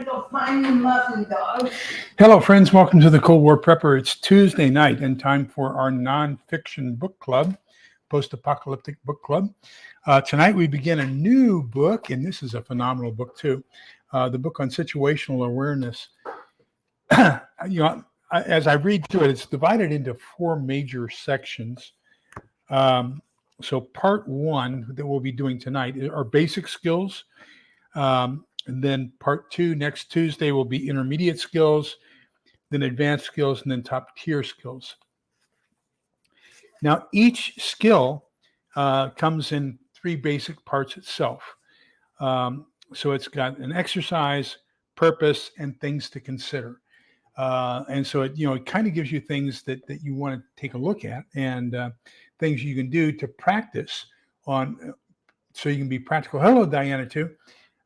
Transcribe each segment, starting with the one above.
Go find the muffin dog. Hello, friends. Welcome to the Cold War Prepper. It's Tuesday night and time for our nonfiction book club, Post-Apocalyptic Book Club. Tonight we begin a new book, and this is a phenomenal book too. The book on situational awareness. As I read through it, it's divided into four major sections. So part one that we'll be doing tonight are basic skills. And then part two next Tuesday will be intermediate skills, then advanced skills, and then top tier skills. Now, each skill comes in three basic parts itself. So it's got an exercise, purpose, and things to consider. And so it kind of gives you things that you want to take a look at and things you can do to practice on, so you can be practical. Hello, Diana, too.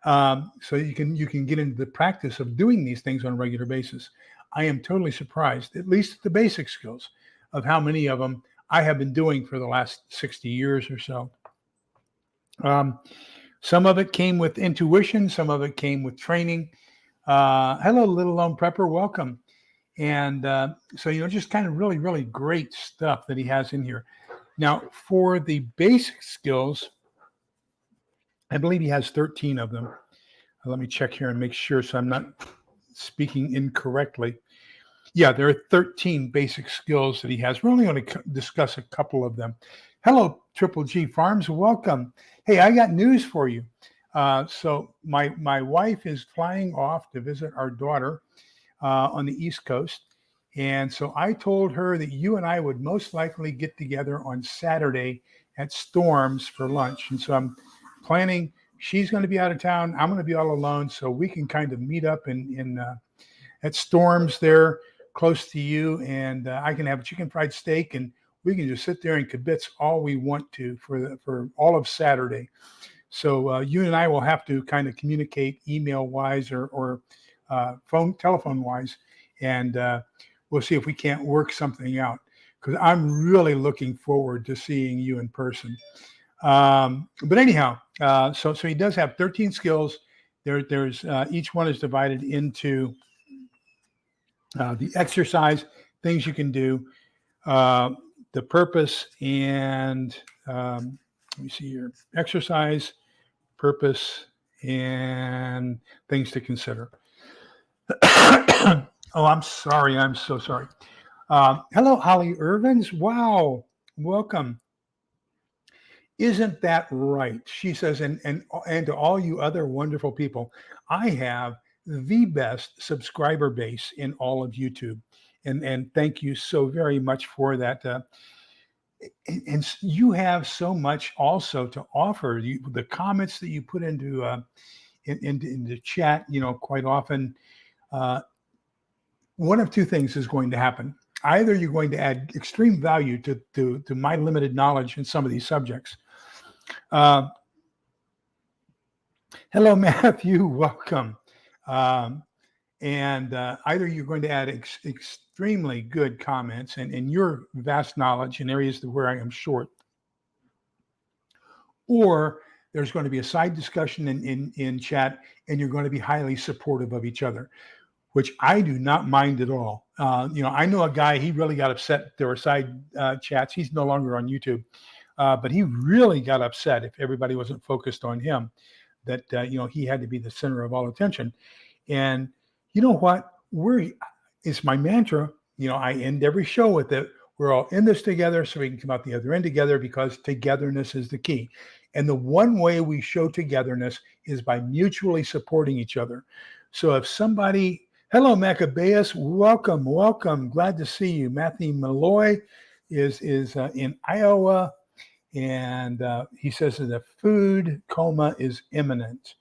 So you can get into the practice of doing these things on a regular basis. I am totally surprised, at least the basic skills, of how many of them I have been doing for the last 60 years or so. Some of it came with intuition. Some of it came with training. Hello, Little Lone Prepper. Welcome. And so, just kind of really, really great stuff that he has in here. Now, for the basic skills, I believe he has 13 of them. Let me check here and make sure so I'm not speaking incorrectly. Yeah, there are 13 basic skills that he has. We're only going to discuss a couple of them. Hello, Triple G Farms. Welcome. Hey, I got news for you. So my wife is flying off to visit our daughter on the East Coast. And so I told her that you and I would most likely get together on Saturday at Storms for lunch. And so I'm planning, she's going to be out of town. I'm going to be all alone. So we can kind of meet up at Storms there close to you. And I can have a chicken fried steak and we can just sit there and kibitz all we want to for all of Saturday. So you and I will have to kind of communicate email wise or telephone wise. And we'll see if we can't work something out, because I'm really looking forward to seeing you in person. But anyhow, so he does have 13 skills. There's each one is divided into the exercise, things you can do, the purpose, and let me see here, exercise, purpose, and things to consider. Oh, I'm sorry. I'm so sorry. Hello, Holly Irvins. Wow. Welcome. Isn't that right? She says, and to all you other wonderful people, I have the best subscriber base in all of YouTube. And thank you so very much for that. And you have so much also to offer. The comments that you put into the chat, quite often, one of two things is going to happen. Either you're going to add extreme value to my limited knowledge in some of these subjects. Hello, Matthew. Welcome. And either you're going to add extremely good comments and your vast knowledge in areas where I am short, or there's going to be a side discussion in chat, and you're going to be highly supportive of each other, which I do not mind at all. I know a guy, he really got upset. There were side chats. He's no longer on YouTube, but he really got upset if everybody wasn't focused on him, that, he had to be the center of all attention. And you know what? It's my mantra. I end every show with it. We're all in this together so we can come out the other end together, because togetherness is the key. And the one way we show togetherness is by mutually supporting each other. So if somebody, hello, Maccabeus, welcome. Glad to see you. Matthew Malloy is in Iowa, and he says that a food coma is imminent.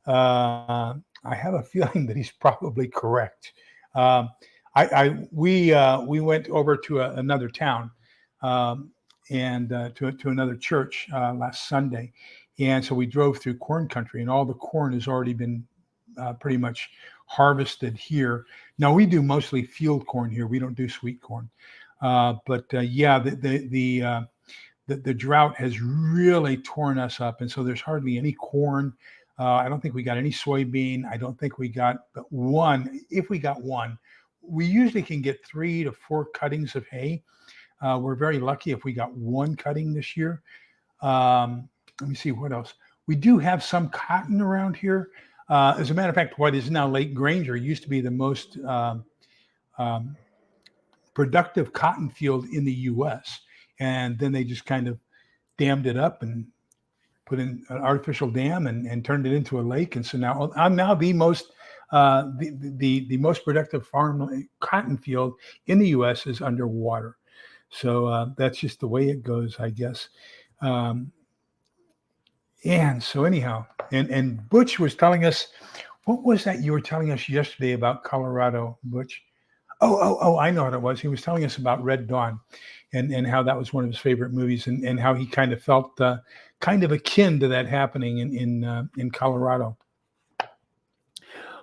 I have a feeling that he's probably correct. We went over to another town and to another church last Sunday, and so we drove through corn country, and all the corn has already been pretty much harvested here. Now we do mostly field corn here. We don't do sweet corn, but the drought has really torn us up, and so there's hardly any corn. I don't think we got any soybean. I don't think we got but one. If we got one, we usually can get 3 to 4 cuttings of hay. We're very lucky if we got one cutting this year. Let me see what else. We do have some cotton around here. As a matter of fact, what is now Lake Granger used to be the most um, productive cotton field in the U.S. And then they just kind of dammed it up and put in an artificial dam and turned it into a lake. And so now I'm now the most the most productive farm cotton field in the U.S. is underwater. So that's just the way it goes, I guess. Um, and so anyhow, and Butch was telling us, what was that you were telling us yesterday about Colorado, Butch? Oh, I know what it was. He was telling us about Red Dawn and how that was one of his favorite movies and how he kind of felt kind of akin to that happening in Colorado.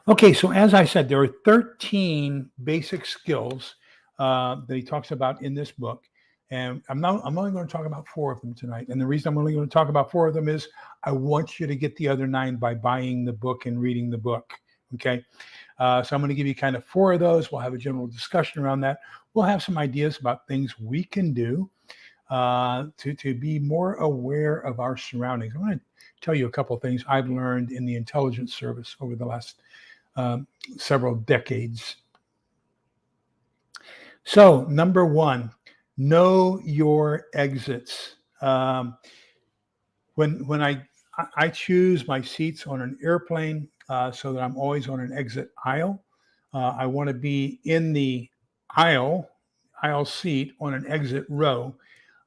Okay, so as I said, there are 13 basic skills that he talks about in this book. And I'm only going to talk about 4 of them tonight. And the reason I'm only going to talk about 4 of them is I want you to get the other 9 by buying the book and reading the book. Okay. So I'm going to give you kind of 4 of those. We'll have a general discussion around that. We'll have some ideas about things we can do to be more aware of our surroundings. I want to tell you a couple of things I've learned in the intelligence service over the last several decades. So, number 1, know your exits. When I choose my seats on an airplane so that I'm always on an exit aisle. I want to be in the aisle seat on an exit row.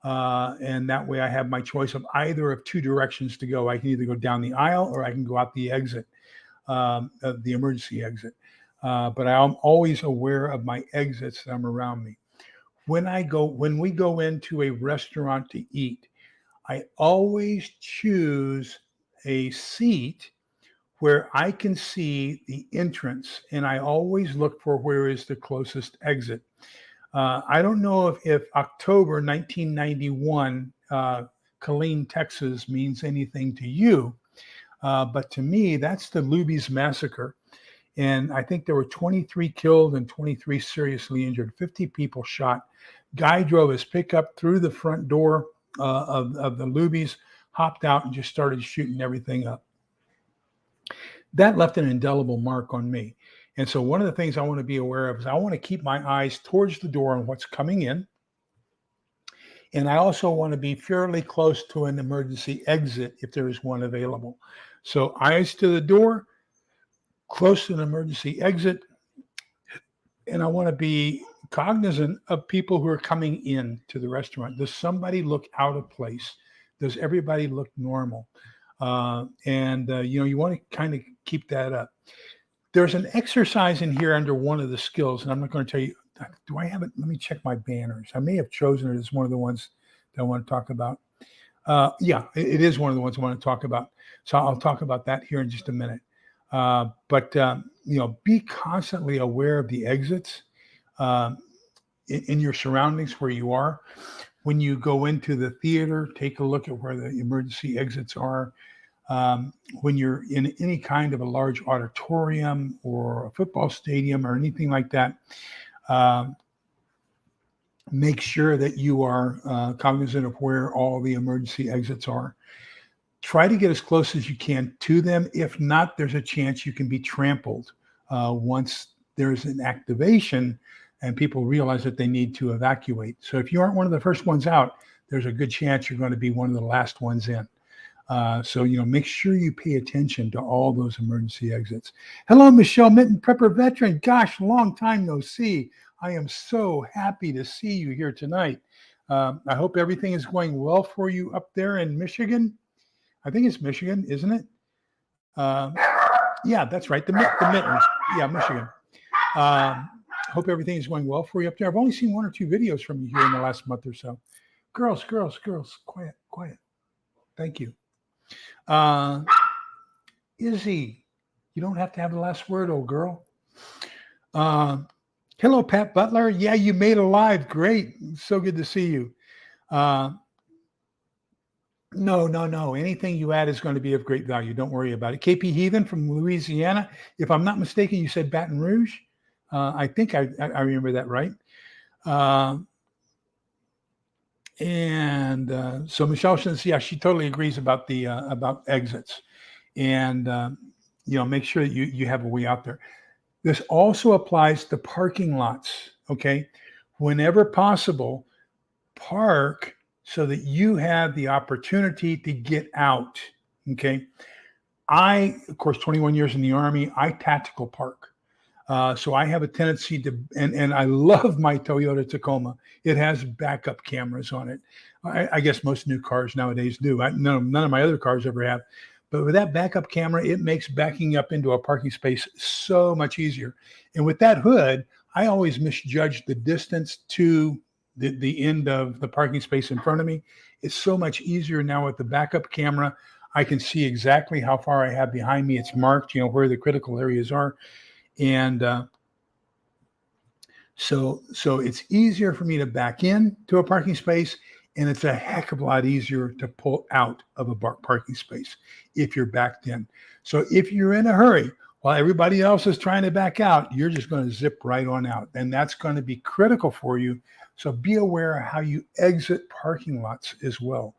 And that way I have my choice of either of 2 directions to go. I can either go down the aisle or I can go out the exit, the emergency exit. But I'm always aware of my exits that I'm around me. When we go into a restaurant to eat, I always choose a seat where I can see the entrance, and I always look for where is the closest exit. I don't know if October 1991, Killeen, Texas means anything to you, but to me, that's the Luby's massacre. And I think there were 23 killed and 23 seriously injured, 50 people shot. Guy drove his pickup through the front door of the Luby's, hopped out and just started shooting everything up. That left an indelible mark on me. And so one of the things I want to be aware of is I want to keep my eyes towards the door on what's coming in. And I also want to be fairly close to an emergency exit if there is one available. So eyes to the door, close to an emergency exit. And I want to be cognizant of people who are coming in to the restaurant. Does somebody look out of place? Does everybody look normal? You want to kind of keep that up. There's an exercise in here under one of the skills, and I'm not going to tell you, do I have it? Let me check my banners. I may have chosen it as one of the ones that I want to talk about. Yeah, it is one of the ones I want to talk about. So I'll talk about that here in just a minute. Be constantly aware of the exits in your surroundings where you are. When you go into the theater, take a look at where the emergency exits are. When you're in any kind of a large auditorium or a football stadium or anything like that, make sure that you are cognizant of where all the emergency exits are. Try to get as close as you can to them. If not, there's a chance you can be trampled once there's an activation and people realize that they need to evacuate. So if you aren't one of the first ones out, there's a good chance you're going to be one of the last ones in. So make sure you pay attention to all those emergency exits. Hello, Michelle Mitten, Prepper Veteran. Gosh, long time no see. I am so happy to see you here tonight. I hope everything is going well for you up there in Michigan. I think it's Michigan, isn't it? Yeah, that's right. The Mittens. Yeah, Michigan. Hope everything is going well for you up there. I've only seen 1 or 2 videos from you here in the last month or so. Girls, quiet. Thank you. Izzy, you don't have to have the last word, old girl. Hello, Pat Butler. Yeah, you made it live. Great. So good to see you. No. Anything you add is going to be of great value. Don't worry about it. KP Heathen from Louisiana. If I'm not mistaken, you said Baton Rouge. I think I remember that right. Uh, and so Michelle says, yeah, she totally agrees about the about exits, and make sure that you have a way out there. This also applies to parking lots. Okay, whenever possible, park so that you have the opportunity to get out. Okay. Of course, 21 years in the Army, I tactical park. So I have a tendency to, and I love my Toyota Tacoma. It has backup cameras on it. I guess most new cars nowadays do. None of my other cars ever have. But with that backup camera, it makes backing up into a parking space so much easier. And with that hood, I always misjudge the distance to the end of the parking space in front of me. It's so much easier now with the backup camera. I can see exactly how far I have behind me. It's marked, where the critical areas are. And so it's easier for me to back in to a parking space, and it's a heck of a lot easier to pull out of a parking space if you're backed in. So if you're in a hurry while everybody else is trying to back out, you're just going to zip right on out, and that's going to be critical for you. So be aware of how you exit parking lots as well.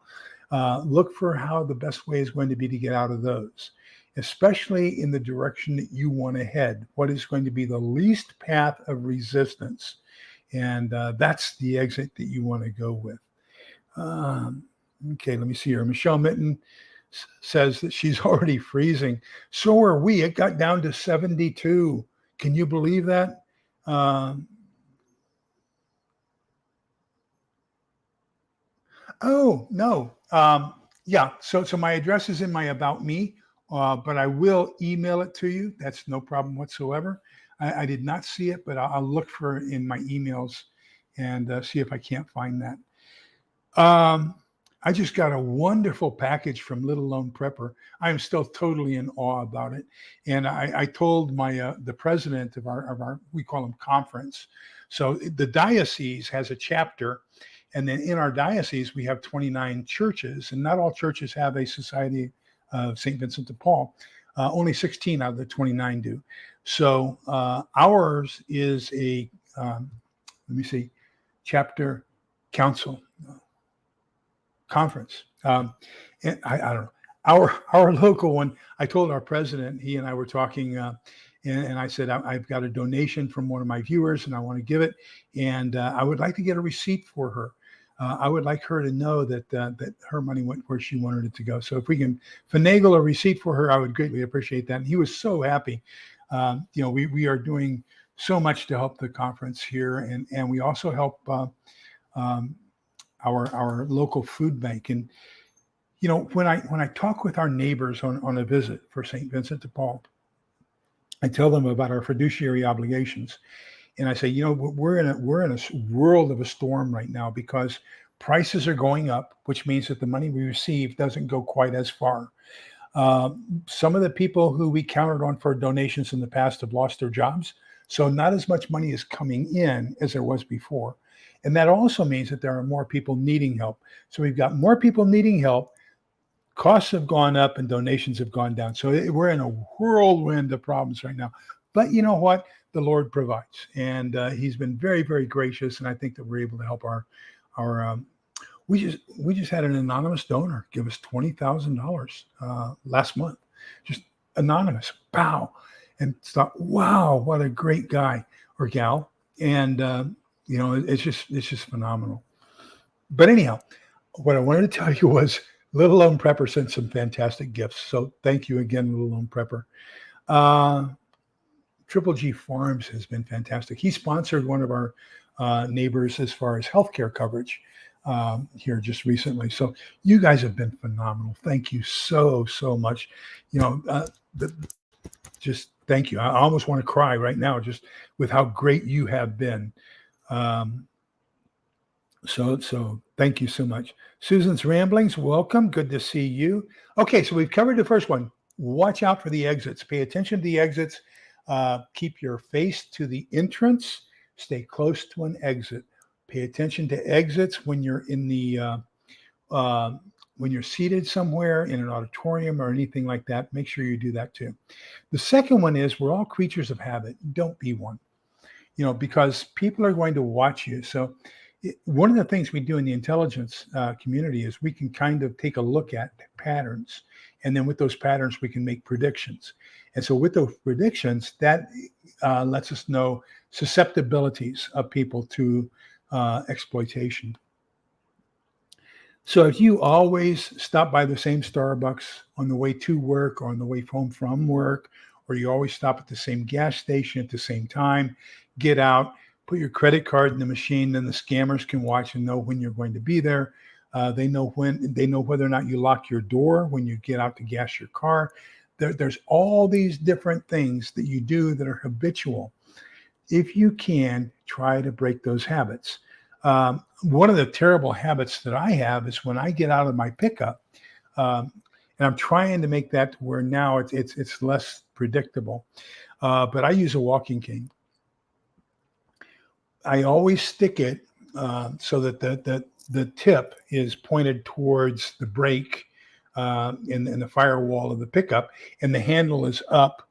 Look for how the best way is going to be to get out of those, especially in the direction that you want to head. What is going to be the least path of resistance? And that's the exit that you want to go with. Okay, let me see here. Michelle Mitten says that she's already freezing. So are we. It got down to 72. Can you believe that? Oh, no. Yeah. So my address is in my About Me, but I will email it to you. That's no problem whatsoever. I did not see it, but I'll look for it in my emails and see if I can't find that. I just got a wonderful package from Little Lone Prepper. I am still totally in awe about it. And I told my the president of our we call them conference. So the diocese has a chapter, and then in our diocese we have 29 churches, and not all churches have a Society of St. Vincent de Paul. Only 16 out of the 29 do. So ours is a let me see, chapter council. Conference. And I don't know. Our local one, I told our president, he and I were talking, and I said, I've got a donation from one of my viewers and I want to give it. And I would like to get a receipt for her. I would like her to know that her money went where she wanted it to go. So if we can finagle a receipt for her, I would greatly appreciate that. And he was so happy. We are doing so much to help the conference here. And we also help our local food bank. And when I talk with our neighbors on a visit for St. Vincent de Paul, I tell them about our fiduciary obligations, and I say, we're in a world of a storm right now because prices are going up, which means that the money we receive doesn't go quite as far. Some of the people who we counted on for donations in the past have lost their jobs, so not as much money is coming in as there was before. And that also means that there are more people needing help. So we've got more people needing help. Costs have gone up and donations have gone down. So we're in a whirlwind of problems right now. But you know what? The Lord provides. And he's been very, very gracious. And I think that we're able to help we just had an anonymous donor give us $20,000 last month. Just anonymous. Wow. And thought, wow, what a great guy or gal. And it's just phenomenal. But anyhow, what I wanted to tell you was Little Lone Prepper sent some fantastic gifts. So thank you again, Little Lone Prepper. Triple G Farms has been fantastic. He sponsored one of our neighbors as far as healthcare coverage here just recently. So you guys have been phenomenal. Thank you so much. Just thank you. I almost want to cry right now just with how great you have been. So thank you so much. Susan's Ramblings, welcome. Good to see you. Okay, so we've covered the first one. Watch out for the exits. Pay attention to the exits. Keep your face to the entrance. Stay close to an exit. Pay attention to exits when you're in the when you're seated somewhere in an auditorium or anything like that, make sure you do that too. The second one is we're all creatures of habit. Don't be one, because people are going to watch you. So one of the things we do in the intelligence community is we can kind of take a look at patterns. And then with those patterns, we can make predictions. And so with those predictions, that lets us know susceptibilities of people to exploitation. So if you always stop by the same Starbucks on the way to work or on the way home from work, or you always stop at the same gas station at the same time, get out, put your credit card in the machine, then the scammers can watch and know when you're going to be there. They know whether or not you lock your door when you get out to gas your car. There's all these different things that you do that are habitual. If you can, try to break those habits. One of the terrible habits that I have is when I get out of my pickup, and I'm trying to make that to where now it's less predictable. But I use a walking cane. I always stick it so that the tip is pointed towards the brake in the firewall of the pickup, and the handle is up.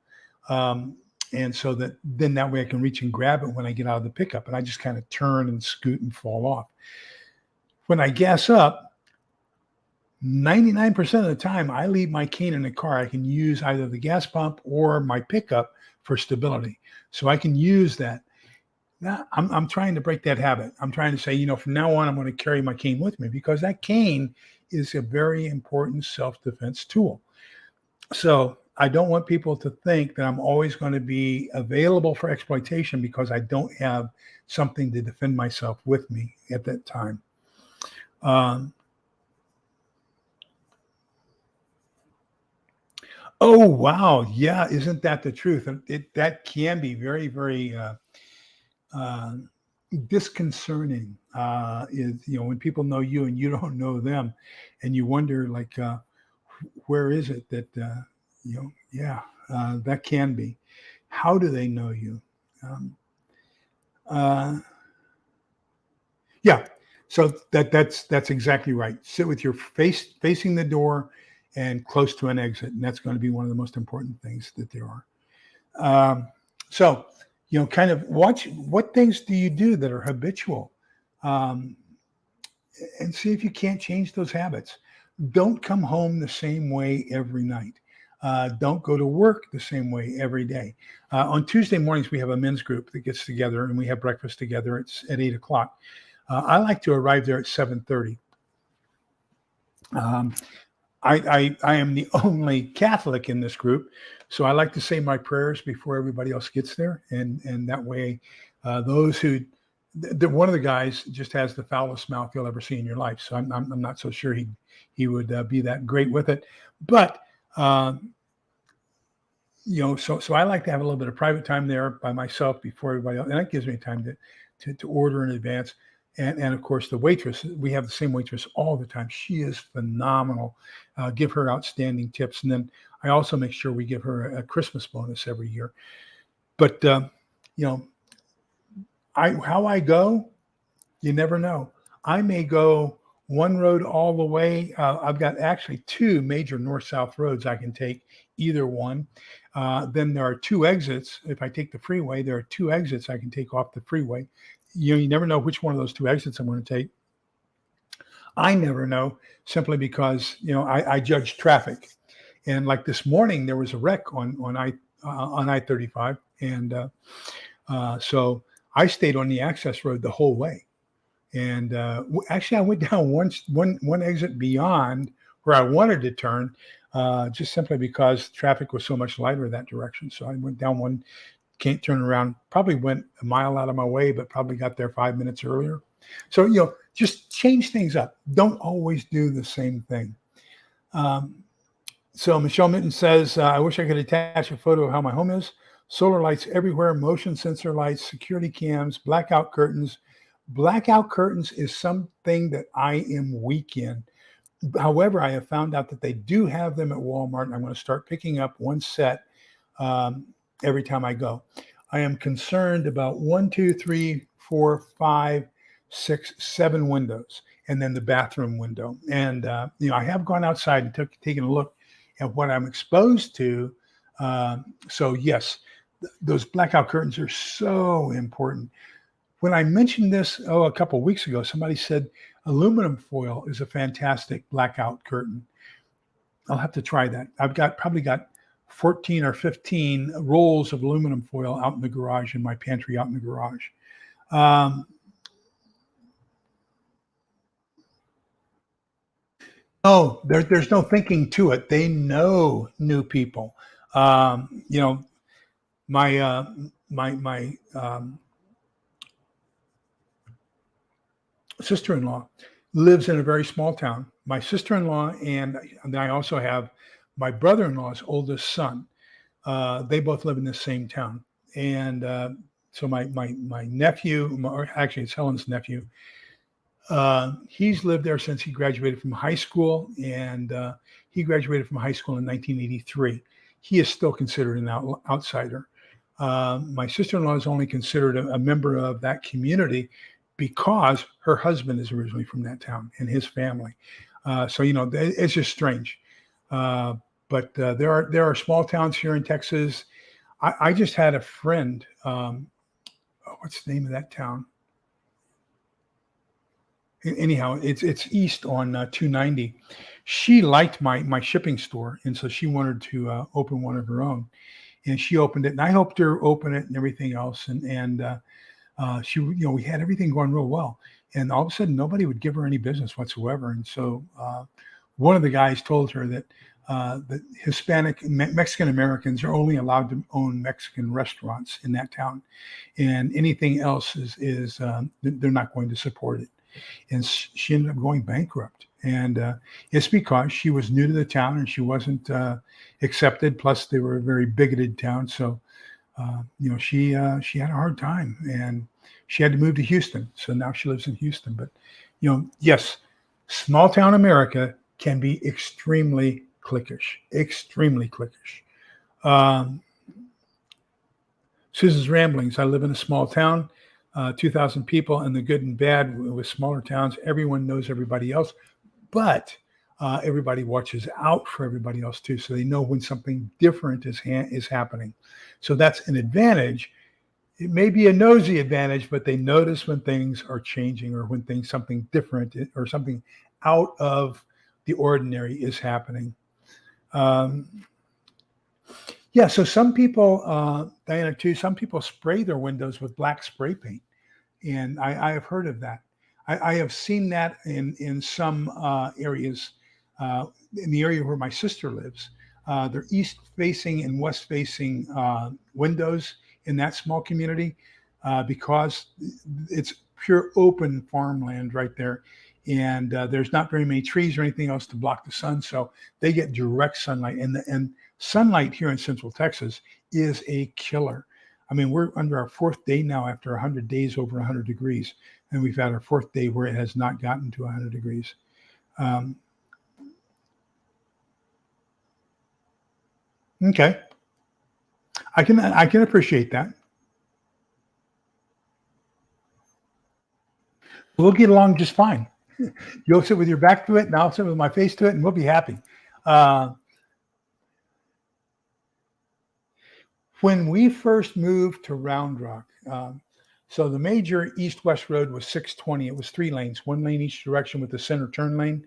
And so that then that way I can reach and grab it when I get out of the pickup, and I just kind of turn and scoot and fall off. When I gas up, 99% of the time I leave my cane in the car. I can use either the gas pump or my pickup for stability. So I can use that. Now, I'm trying to break that habit. I'm trying to say, from now on, I'm going to carry my cane with me because that cane is a very important self-defense tool. So I don't want people to think that I'm always going to be available for exploitation because I don't have something to defend myself with me at that time. Oh, wow. Yeah. Isn't that the truth? And that can be very, very disconcerting. Is when people know you and you don't know them, and you wonder like, where is it that that can be. How do they know you? Yeah. So that's exactly right. Sit with your face facing the door and close to an exit, and that's going to be one of the most important things that there are. So, kind of watch what things do you do that are habitual, and see if you can't change those habits. Don't come home the same way every night. Don't go to work the same way every day. On Tuesday mornings, we have a men's group that gets together and we have breakfast together. It's at 8:00. I like to arrive there at 7:30. I am the only Catholic in this group, so I like to say my prayers before everybody else gets there, and that way, those who one of the guys just has the foulest mouth you'll ever see in your life. So I'm not so sure he would be that great with it, but so I like to have a little bit of private time there by myself before everybody else, and that gives me time to order in advance. And of course, the waitress, we have the same waitress all the time. She is phenomenal. Give her outstanding tips. And then I also make sure we give her a Christmas bonus every year. But, how I go, you never know. I may go one road all the way. I've got actually two major north-south roads I can take, either one. Then there are two exits. If I take the freeway, there are two exits I can take off the freeway. You never know which one of those two exits I'm going to take. I never know simply because, I judge traffic. And like this morning, there was a wreck on I-35. And so I stayed on the access road the whole way. And actually, I went down one exit beyond where I wanted to turn, just simply because traffic was so much lighter that direction. So I went down one, can't turn around, probably went a mile out of my way, but probably got there 5 minutes earlier. So, just change things up. Don't always do the same thing. So Michelle Minton says, I wish I could attach a photo of how my home is. Solar lights everywhere, motion sensor lights, security cams, blackout curtains. Blackout curtains is something that I am weak in. However, I have found out that they do have them at Walmart, and I'm going to start picking up one set every time I go. I am concerned about 1, 2, 3, 4, 5, 6, 7 windows. and then the bathroom window. And I have gone outside and taken a look at what I'm exposed to. So yes, those blackout curtains are so important. When I mentioned this, a couple of weeks ago, somebody said aluminum foil is a fantastic blackout curtain. I'll have to try that. I've probably got 14 or 15 rolls of aluminum foil out in the garage, in my pantry out in the garage. Um, oh, there's no thinking to it. They know new people. Um, you know, my my sister-in-law lives in a very small town. My sister-in-law and I also have my brother-in-law's oldest son. They both live in the same town, and so my nephew, or actually it's Helen's nephew, he's lived there since he graduated from high school, and he graduated from high school in 1983. He is still considered an outsider. My sister-in-law is only considered a member of that community because her husband is originally from that town and his family. So it's just strange. But there are small towns here in Texas. I just had a friend. What's the name of that town? Anyhow, it's east on 290. She liked my shipping store, and so she wanted to open one of her own, and she opened it, and I helped her open it and everything else, and she, we had everything going real well, and all of a sudden nobody would give her any business whatsoever, and so one of the guys told her that that Hispanic Mexican Americans are only allowed to own Mexican restaurants in that town, and anything else is they're not going to support it. And she ended up going bankrupt. And it's because she was new to the town and she wasn't accepted. Plus, they were a very bigoted town, so she had a hard time, and she had to move to Houston. So now she lives in Houston. But yes, small town America can be extremely cliquish, extremely cliquish. Um, Susan's ramblings. I live in a small town. 2,000 people, and the good and bad with smaller towns. Everyone knows everybody else, but everybody watches out for everybody else too, so they know when something different is happening. So that's an advantage. It may be a nosy advantage, but they notice when things are changing or when something different or something out of the ordinary is happening. Yeah, so some people, Diana, too, some people spray their windows with black spray paint. And I have heard of that. I have seen that in some areas, in the area where my sister lives. They're east facing and west facing windows in that small community because it's pure open farmland right there. And there's not very many trees or anything else to block the sun. So they get direct sunlight. And sunlight here in Central Texas is a killer. I mean, we're under our fourth day now after 100 days over 100 degrees. And we've had our fourth day where it has not gotten to 100 degrees. Okay. I can appreciate that. We'll get along just fine. You'll sit with your back to it, and I'll sit with my face to it, and we'll be happy. When we first moved to Round Rock, so the major east-west road was 620. It was 3 lanes, 1 lane each direction with the center turn lane.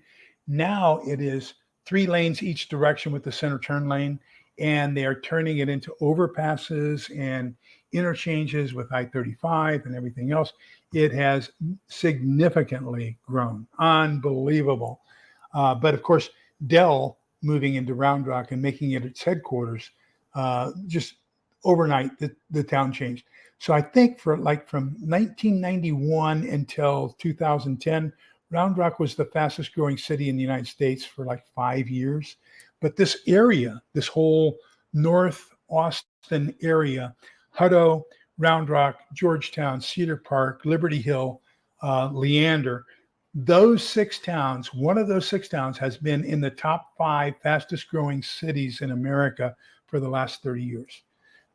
Now it is 3 lanes each direction with the center turn lane, and they are turning it into overpasses and interchanges with I-35 and everything else. It has significantly grown. Unbelievable. But of course, Dell moving into Round Rock and making it its headquarters, just overnight, the town changed. So I think from 1991 until 2010, Round Rock was the fastest growing city in the United States for like 5 years. But this area, this whole North Austin area, Hutto, Round Rock, Georgetown, Cedar Park, Liberty Hill, Leander, those 6 towns, one of those 6 towns has been in the top 5 fastest growing cities in America for the last 30 years.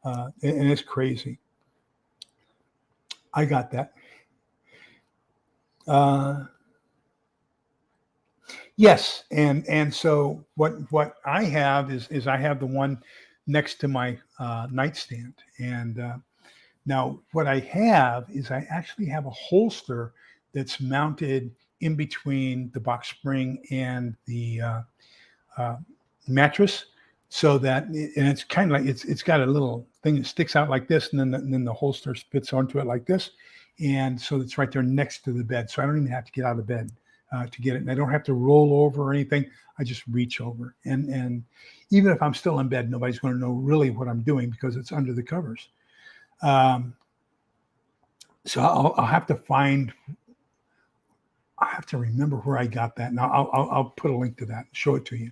And it's crazy. I got that. Yes, and so what I have is I have the one next to my nightstand, and now what I have is I actually have a holster that's mounted in between the box spring and the uh, mattress, so that and it's kind of like it's got a little thing that sticks out like this, and then the holster fits onto it like this, and so it's right there next to the bed. So I don't even have to get out of bed to get it, and I don't have to roll over or anything. I just reach over, and even if I'm still in bed, nobody's going to know really what I'm doing because it's under the covers. Um, so I'll have to find. I have to remember where I got that. Now I'll put a link to that and show it to you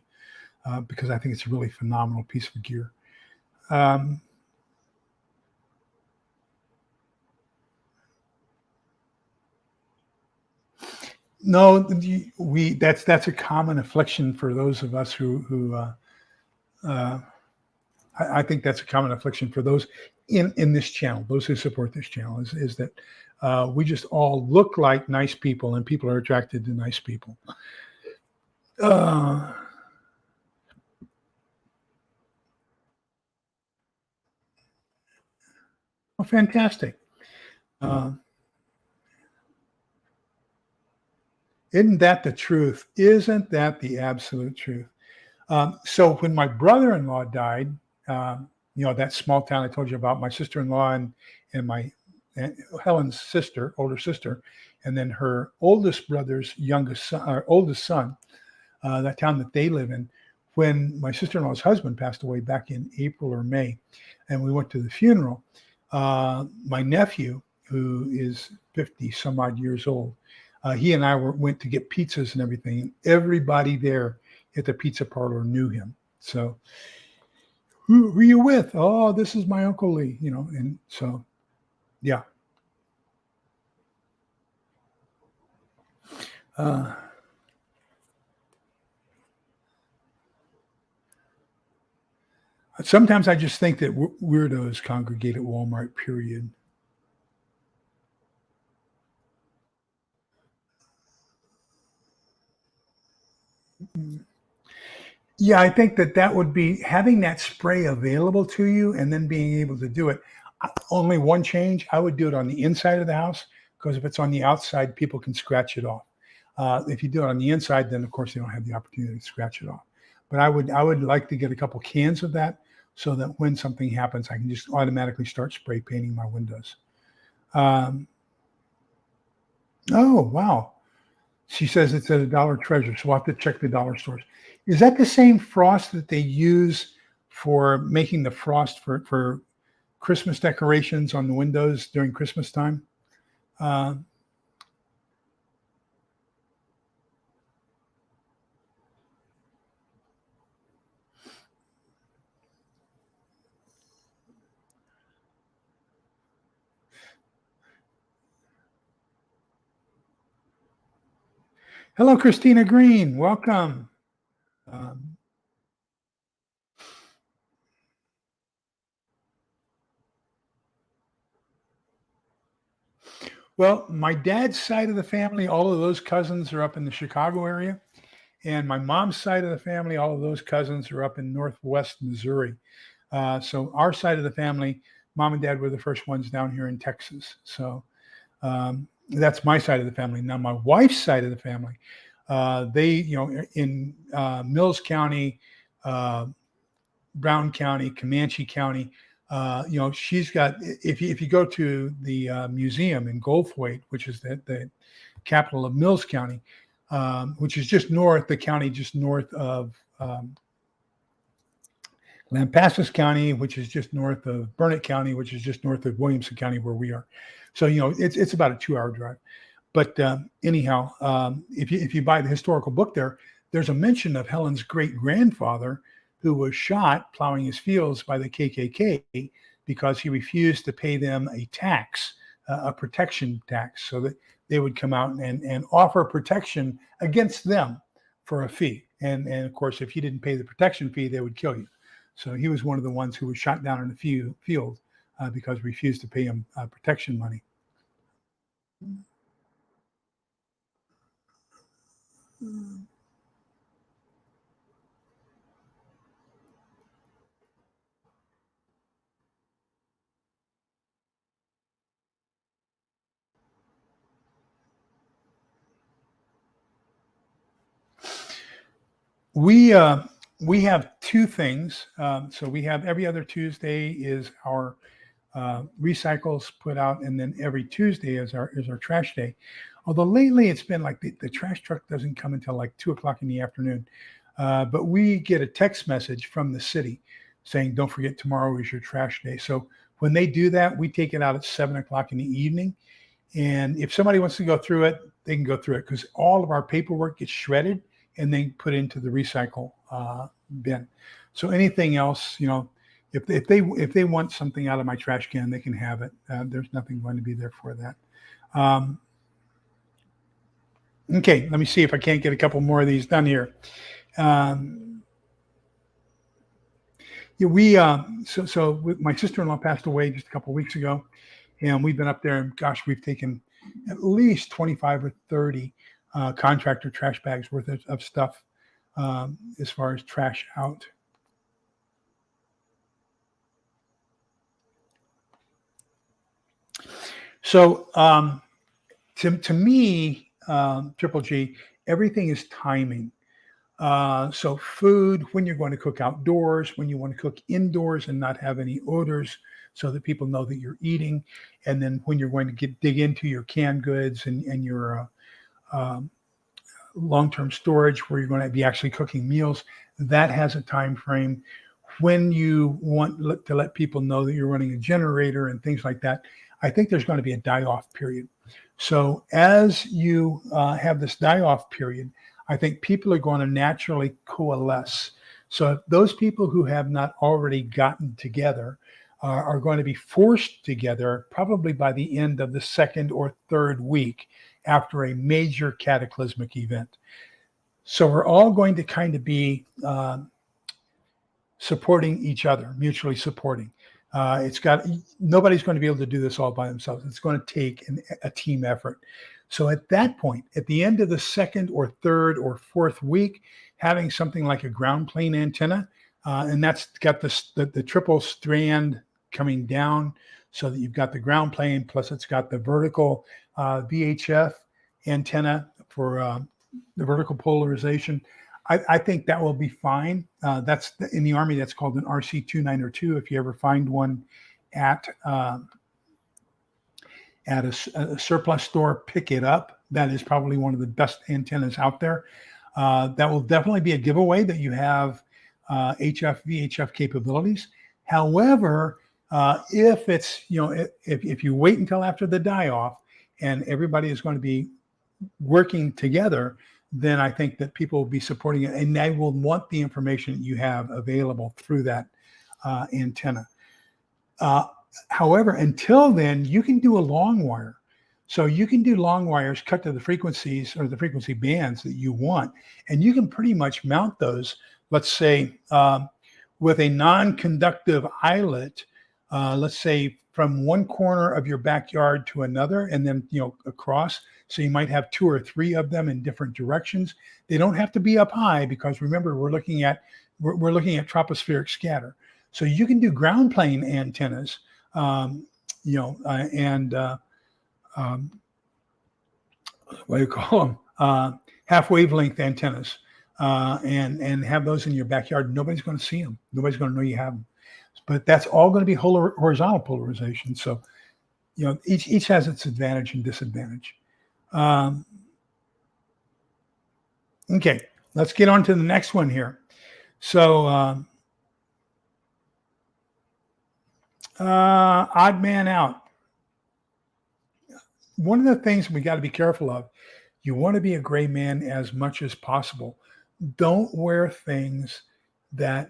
because I think it's a really phenomenal piece of gear. Um, no, we that's a common affliction for those of us who uh, I think that's a common affliction for those in this channel, those who support this channel, is that we just all look like nice people, and people are attracted to nice people. Uh, well, fantastic. Uh, isn't that the truth? Isn't that the absolute truth? So when my brother-in-law died, that small town I told you about, my sister-in-law and my and Helen's sister, older sister, and then her oldest brother's youngest son, or oldest son, that town that they live in. When my sister-in-law's husband passed away back in April or May, and we went to the funeral, my nephew, who is 50 some odd years old, he and I went to get pizzas and everything, and everybody there at the pizza parlor knew him. So, who are you with? Oh, this is my Uncle Lee, and so, yeah. Uh, Sometimes I just think that weirdos congregate at Walmart, period. Yeah, I think that would be having that spray available to you and then being able to do it. Only one change, I would do it on the inside of the house because if it's on the outside, people can scratch it off. If you do it on the inside, then of course they don't have the opportunity to scratch it off. But I would like to get a couple cans of that so that when something happens, I can just automatically start spray painting my windows. Um, oh wow! She says it's at a Dollar Treasure, so we'll have to check the dollar stores. Is that the same frost that they use for making the frost for Christmas decorations on the windows during Christmas time? Uh, Hello, Christina Green. Welcome. Um, well, my dad's side of the family, all of those cousins are up in the Chicago area. And my mom's side of the family, all of those cousins are up in Northwest Missouri. So our side of the family, mom and dad were the first ones down here in Texas. So that's my side of the family. Now my wife's side of the family, they, in Mills County, uh, Brown County, Comanche County. She's got. If you go to the museum in Goldthwaite, which is the capital of Mills County, which is just north, the county just north of Lampasas County, which is just north of Burnett County, which is just north of Williamson County, where we are. So it's about a 2-hour drive. But anyhow, if you buy the historical book there's a mention of Helen's great grandfather who was shot plowing his fields by the KKK because he refused to pay them a tax, a protection tax, so that they would come out and offer protection against them for a fee. And of course, if you didn't pay the protection fee, they would kill you. So he was one of the ones who was shot down in the field because refused to pay him protection money. We uh, we have two things. So we have every other Tuesday is our recycles put out, and then every Tuesday is our trash day. Although lately it's been like the trash truck doesn't come until like 2 o'clock in the afternoon, but we get a text message from the city saying, "Don't forget tomorrow is your trash day." So when they do that, we take it out at 7 o'clock in the evening. And if somebody wants to go through it, they can go through it because all of our paperwork gets shredded and then put into the recycle bin. So anything else, if they want something out of my trash can, they can have it. There's nothing going to be there for that. Um, okay, let me see if I can't get a couple more of these done here. Um, yeah, my sister-in-law passed away just a couple of weeks ago, and we've been up there, and gosh, we've taken at least 25 or 30 contractor trash bags worth of stuff as far as trash out. So to me, Triple G, everything is timing. So food, when you're going to cook outdoors, when you want to cook indoors and not have any odors so that people know that you're eating, and then when you're going to dig into your canned goods and your um, long-term storage where you're going to be actually cooking meals, that has a time frame. When you want to let people know that you're running a generator and things like that, I think there's going to be a die-off period. So as you have this die-off period, I think people are going to naturally coalesce. So those people who have not already gotten together are going to be forced together probably by the end of the second or third week after a major cataclysmic event. So we're all going to kind of be supporting each other, mutually supporting. Nobody's going to be able to do this all by themselves. It's going to take a team effort. So at that point, at the end of the second or third or fourth week, having something like a ground plane antenna, and that's got the triple strand coming down, so that you've got the ground plane plus it's got the vertical VHF antenna for the vertical polarization. I think that will be fine. That's in the Army. That's called an RC-2902. If you ever find one at a surplus store, pick it up. That is probably one of the best antennas out there. That will definitely be a giveaway that you have HF VHF capabilities. However, if you wait until after the die off and everybody is going to be working together, then I think that people will be supporting it, and they will want the information you have available through that antenna. However, until then, you can do a long wire. So you can do long wires cut to the frequencies or the frequency bands that you want, and you can pretty much mount those, let's say, with a non-conductive eyelet, let's say from one corner of your backyard to another, and then across. So you might have two or three of them in different directions. They don't have to be up high because remember we're looking at tropospheric scatter. So you can do ground plane antennas, and what do you call them? Half wavelength antennas, and have those in your backyard. Nobody's going to see them. Nobody's going to know you have them. But that's all going to be horizontal polarization. So each has its advantage and disadvantage. Okay, let's get on to the next one here. So odd man out. One of the things we got to be careful of, you want to be a gray man as much as possible. Don't wear things that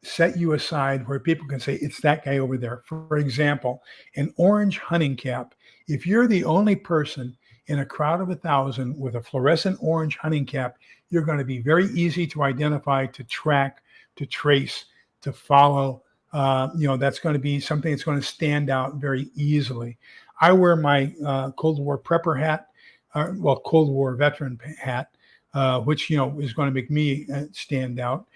set you aside where people can say, it's that guy over there. For example, an orange hunting cap. If you're the only person in a crowd of 1,000 with a fluorescent orange hunting cap, you're going to be very easy to identify, to track, to trace, to follow. That's going to be something that's going to stand out very easily. I wear my Cold War prepper hat, Cold War veteran hat, which is going to make me stand out.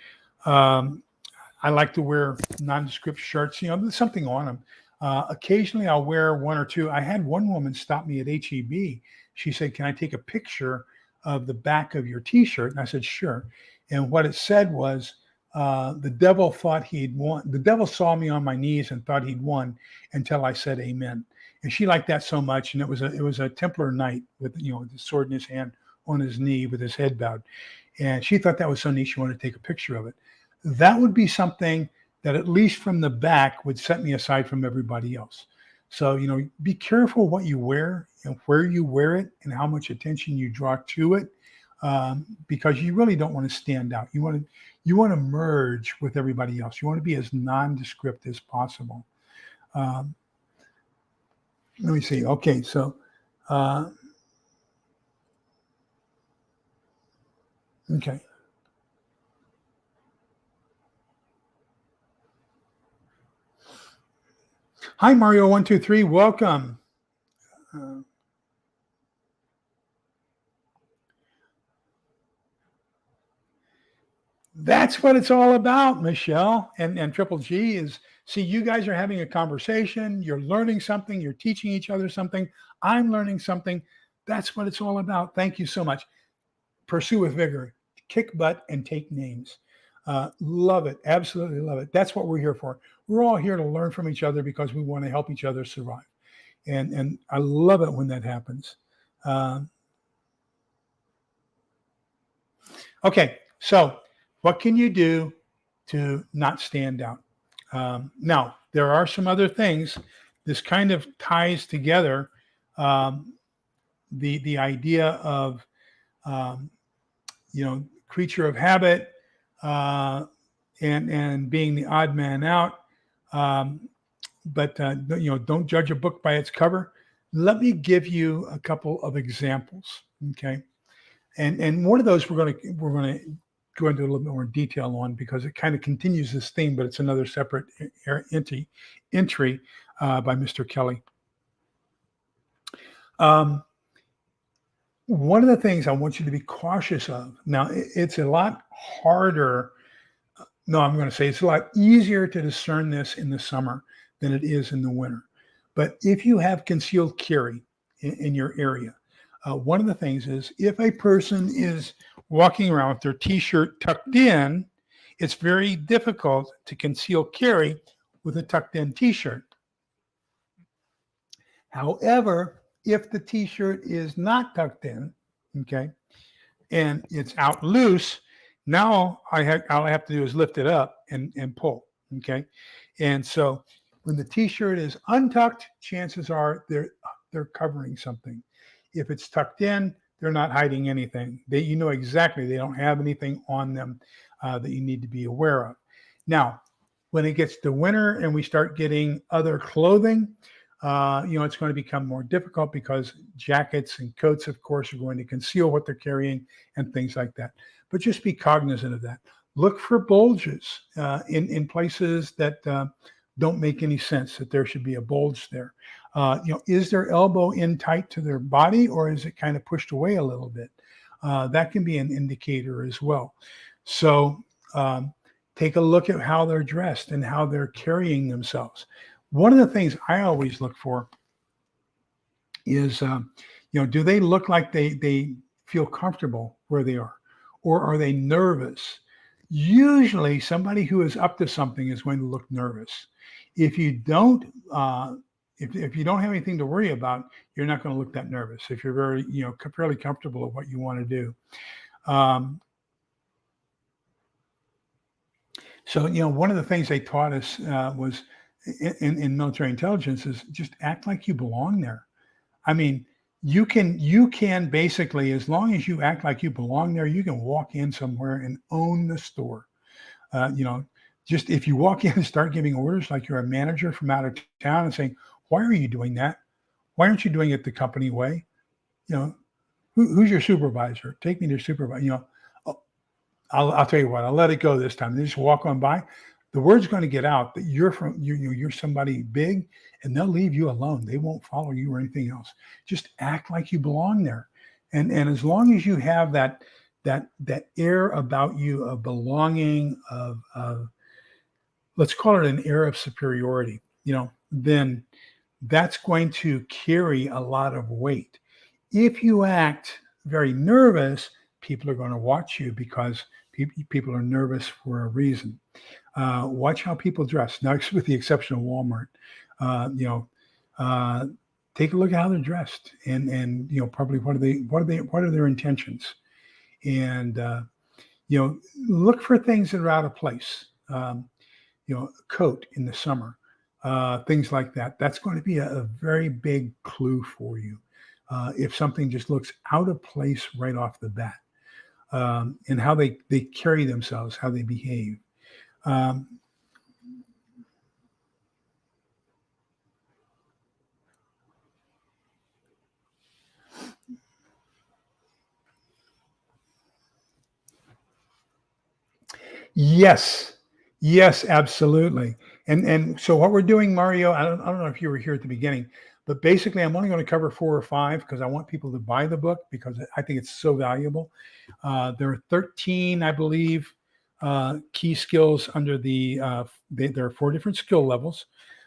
I like to wear nondescript shirts. There's something on them. Occasionally, I'll wear one or two. I had one woman stop me at HEB. She said, "Can I take a picture of the back of your T-shirt?" And I said, "Sure." And what it said was, the devil thought he'd won. The devil saw me on my knees and thought he'd won until I said amen. And she liked that so much. And it was a Templar knight with, with the sword in his hand on his knee with his head bowed. And she thought that was so neat. She wanted to take a picture of it. That would be something that, at least from the back, would set me aside from everybody else. So, be careful what you wear and where you wear it and how much attention you draw to it, because you really don't want to stand out. You want to merge with everybody else. You want to be as nondescript as possible. Let me see. Okay, so okay. Hi, Mario123. Welcome. That's what it's all about, Michelle. And Triple G is, see, you guys are having a conversation. You're learning something. You're teaching each other something. I'm learning something. That's what it's all about. Thank you so much. Pursue with vigor, kick butt, and take names. Love it. Absolutely love it. That's what we're here for. We're all here to learn from each other because we want to help each other survive. And I love it when that happens. Okay, so what can you do to not stand out? Now, there are some other things. This kind of ties together the idea of creature of habit, and being the odd man out. But don't judge a book by its cover. Let me give you a couple of examples. Okay, and one of those we're going to go into a little bit more detail on, because it kind of continues this theme, but it's another separate entry by Mr. Kelly. One of the things I want you to be cautious of, now it's a lot harder. No, I'm going to say it's a lot easier to discern this in the summer than it is in the winter. But if you have concealed carry in your area, one of the things is, if a person is walking around with their t-shirt tucked in, it's very difficult to conceal carry with a tucked in t-shirt. However, if the t-shirt is not tucked in, okay, and it's out loose, now all I have to do is lift it up and pull, okay? And so when the t-shirt is untucked, chances are they're covering something. If it's tucked in, they're not hiding anything. You know exactly they don't have anything on them that you need to be aware of. Now, when it gets to winter and we start getting other clothing, it's going to become more difficult, because jackets and coats, of course, are going to conceal what they're carrying and things like that. But just be cognizant of that. Look for bulges in places that don't make any sense, that there should be a bulge there. Is their elbow in tight to their body, or is it kind of pushed away a little bit? That can be an indicator as well. So take a look at how they're dressed and how they're carrying themselves. One of the things I always look for is, do they look like they feel comfortable where they are, or are they nervous? Usually somebody who is up to something is going to look nervous. If you don't, if you don't have anything to worry about, you're not going to look that nervous. If you're very, fairly comfortable with what you want to do. So, one of the things they taught us was in military intelligence is just act like you belong there. I mean, you can basically, as long as you act like you belong there, you can walk in somewhere and own the store. Just if you walk in and start giving orders like you're a manager from out of town and saying, why are you doing that? Why aren't you doing it the company way? Who's your supervisor? Take me to your supervisor. I'll tell you what, I'll let it go this time. They just walk on by. The word's going to get out that you're somebody big, and they'll leave you alone. They won't follow you or anything else. Just act like you belong there. And as long as you have that air about you of belonging, of let's call it an air of superiority, then that's going to carry a lot of weight. If you act very nervous, people are going to watch you, because People are nervous for a reason. Watch how people dress. Now, with the exception of Walmart, you know, uh, take a look at how they're dressed, and probably what are their intentions, and look for things that are out of place. A coat in the summer, things like that. That's going to be a very big clue for you if something just looks out of place right off the bat, and how they carry themselves, how they behave. Um, Yes, yes, absolutely. And so what we're doing, Mario, I don't know if you were here at the beginning, but basically I'm only going to cover 4 or 5 because I want people to buy the book because I think it's so valuable. There are 13, I believe, key skills under there are 4 different skill levels.